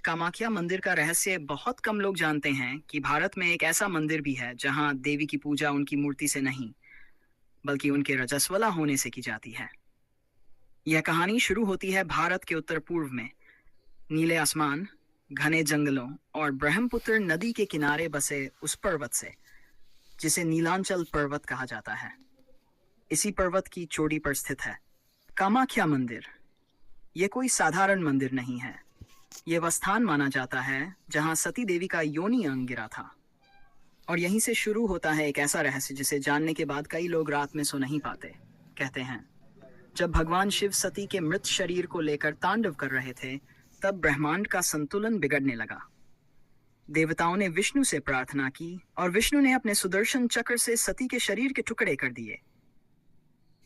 कामाख्या मंदिर का रहस्य बहुत कम लोग जानते हैं कि भारत में एक ऐसा मंदिर भी है जहां देवी की पूजा उनकी मूर्ति से नहीं बल्कि उनके रजस्वला होने से की जाती है। यह कहानी शुरू होती है भारत के उत्तर पूर्व में, नीले आसमान, घने जंगलों और ब्रह्मपुत्र नदी के किनारे बसे उस पर्वत से जिसे नीलांचल पर्वत कहा जाता है। इसी पर्वत की चोटी पर स्थित है कामाख्या मंदिर। यह कोई साधारण मंदिर नहीं है। यह वह स्थान माना जाता है जहां सती देवी का योनि अंग गिरा था। और यहीं से शुरू होता है एक ऐसा रहस्य जिसे जानने के बाद कई लोग रात में सो नहीं पाते। कहते हैं, जब भगवान शिव सती के मृत शरीर को लेकर तांडव कर रहे थे, तब ब्रह्मांड का संतुलन बिगड़ने लगा। देवताओं ने विष्णु से प्रार्थना की और विष्णु ने अपने सुदर्शन चक्र से सती के शरीर के टुकड़े कर दिए।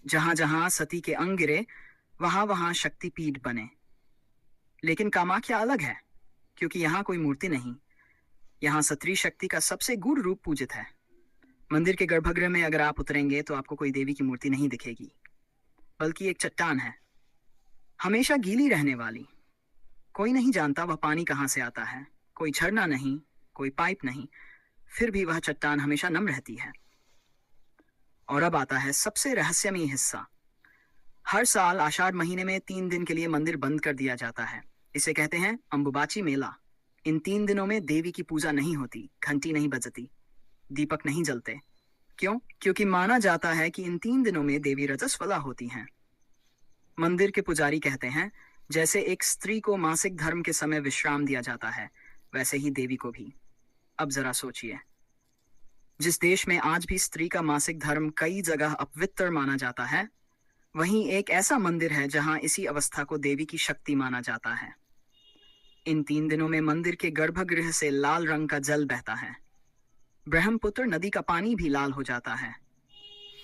जहां जहां सती के अंग गिरे, वहां वहां शक्तिपीठ बने। लेकिन कामाख्या अलग है, क्योंकि यहाँ कोई मूर्ति नहीं। यहाँ सत्री शक्ति का सबसे गूढ़ रूप पूजित है। मंदिर के गर्भगृह में अगर आप उतरेंगे तो आपको कोई देवी की मूर्ति नहीं दिखेगी, बल्कि एक चट्टान है, हमेशा गीली रहने वाली। कोई नहीं जानता वह पानी कहाँ से आता है, कोई झरना नहीं, कोई पाइप नहीं, फिर भी वह चट्टान हमेशा नम रहती है। और अब आता है सबसे रहस्यमयी हिस्सा। हर साल आषाढ़ महीने में 3 दिन के लिए मंदिर बंद कर दिया जाता है। इसे कहते हैं अंबुबाची मेला। इन 3 दिनों में देवी की पूजा नहीं होती, घंटी नहीं बजती, दीपक नहीं जलते। क्यों? क्योंकि माना जाता है कि इन 3 दिनों में देवी रजस्वला होती हैं। मंदिर के पुजारी कहते हैं, जैसे एक स्त्री को मासिक धर्म के समय विश्राम दिया जाता है, वैसे ही देवी को भी। अब जरा सोचिए, जिस देश में आज भी स्त्री का मासिक धर्म कई जगह अपवित्र माना जाता है, वहीं एक ऐसा मंदिर है जहां इसी अवस्था को देवी की शक्ति माना जाता है। इन 3 दिनों में मंदिर के गर्भगृह से लाल रंग का जल बहता है। ब्रह्मपुत्र नदी का पानी भी लाल हो जाता है।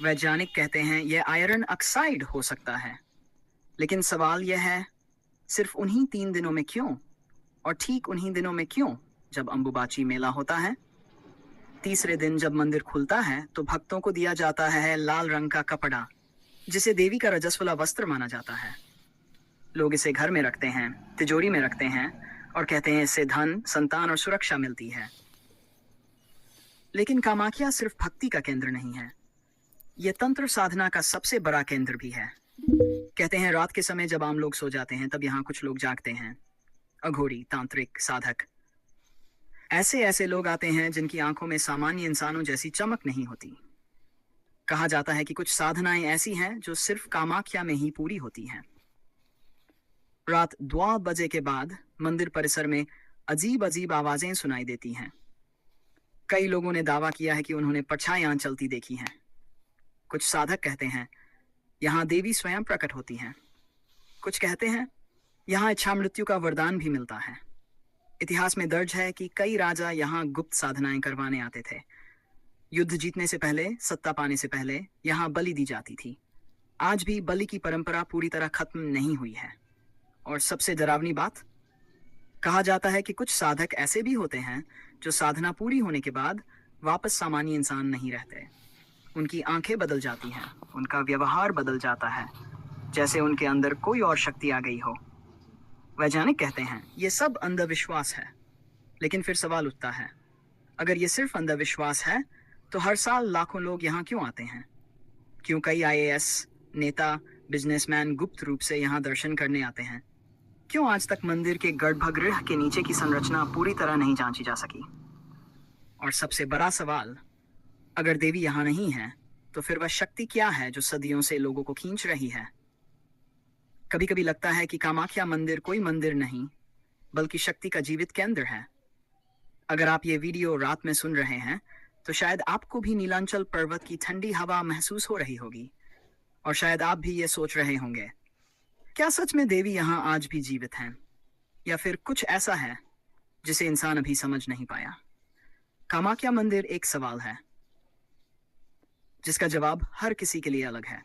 वैज्ञानिक कहते हैं यह आयरन ऑक्साइड हो सकता है। लेकिन सवाल यह है, सिर्फ उन्हीं 3 दिनों में क्यों? और ठीक उन्हीं दिनों में क्यों जब अंबुबाची मेला होता है? तीसरे दिन जब मंदिर खुलता है तो भक्तों को दिया जाता है लाल रंग का कपड़ा, जिसे देवी का रजस्वला वस्त्र माना जाता है। लोग इसे घर में रखते हैं, तिजोरी में रखते हैं और कहते हैं इससे धन, संतान और सुरक्षा मिलती है। लेकिन कामाख्या सिर्फ भक्ति का केंद्र नहीं है, यह तंत्र साधना का सबसे बड़ा केंद्र भी है। कहते हैं रात के समय जब आम लोग सो जाते हैं, तब यहाँ कुछ लोग जागते हैं। अघोरी, तांत्रिक, साधक, ऐसे ऐसे लोग आते हैं जिनकी आंखों में सामान्य इंसानों जैसी चमक नहीं होती। कहा जाता है कि कुछ साधनाएं ऐसी हैं जो सिर्फ कामाख्या में ही पूरी होती हैं। रात 2 बजे के बाद मंदिर परिसर में अजीब अजीब आवाजें सुनाई देती हैं। कई लोगों ने दावा किया है कि उन्होंने परछाइयां चलती देखी हैं। कुछ साधक कहते हैं यहाँ देवी स्वयं प्रकट होती हैं। कुछ कहते हैं यहाँ इच्छा मृत्यु का वरदान भी मिलता है। इतिहास में दर्ज है कि कई राजा यहाँ गुप्त साधनाएं करवाने आते थे। युद्ध जीतने से पहले, सत्ता पाने से पहले यहाँ बलि दी जाती थी। आज भी बलि की परंपरा पूरी तरह खत्म नहीं हुई है। और सबसे डरावनी बात, कहा जाता है कि कुछ साधक ऐसे भी होते हैं जो साधना पूरी होने के बाद वापस सामान्य इंसान नहीं रहते। उनकी आंखें बदल जाती हैं, उनका व्यवहार बदल जाता है, जैसे उनके अंदर कोई और शक्ति आ गई हो। वैज्ञानिक कहते हैं ये सब अंधविश्वास है। लेकिन फिर सवाल उठता है, अगर ये सिर्फ अंधविश्वास है तो हर साल लाखों लोग यहाँ क्यों आते हैं? क्यों कई आईएएस नेता, बिजनेसमैन गुप्त रूप से यहाँ दर्शन करने आते हैं? क्यों आज तक मंदिर के गर्भगृह के नीचे की संरचना पूरी तरह नहीं जांची जा सकी? और सबसे बड़ा सवाल, अगर देवी यहाँ नहीं है तो फिर वह शक्ति क्या है जो सदियों से लोगों को खींच रही है? कभी कभी लगता है कि कामाख्या मंदिर कोई मंदिर नहीं, बल्कि शक्ति का जीवित केंद्र है। अगर आप ये वीडियो रात में सुन रहे हैं तो शायद आपको भी नीलांचल पर्वत की ठंडी हवा महसूस हो रही होगी। और शायद आप भी ये सोच रहे होंगे, क्या सच में देवी यहाँ आज भी जीवित हैं? या फिर कुछ ऐसा है जिसे इंसान अभी समझ नहीं पाया? कामाख्या मंदिर एक सवाल है जिसका जवाब हर किसी के लिए अलग है।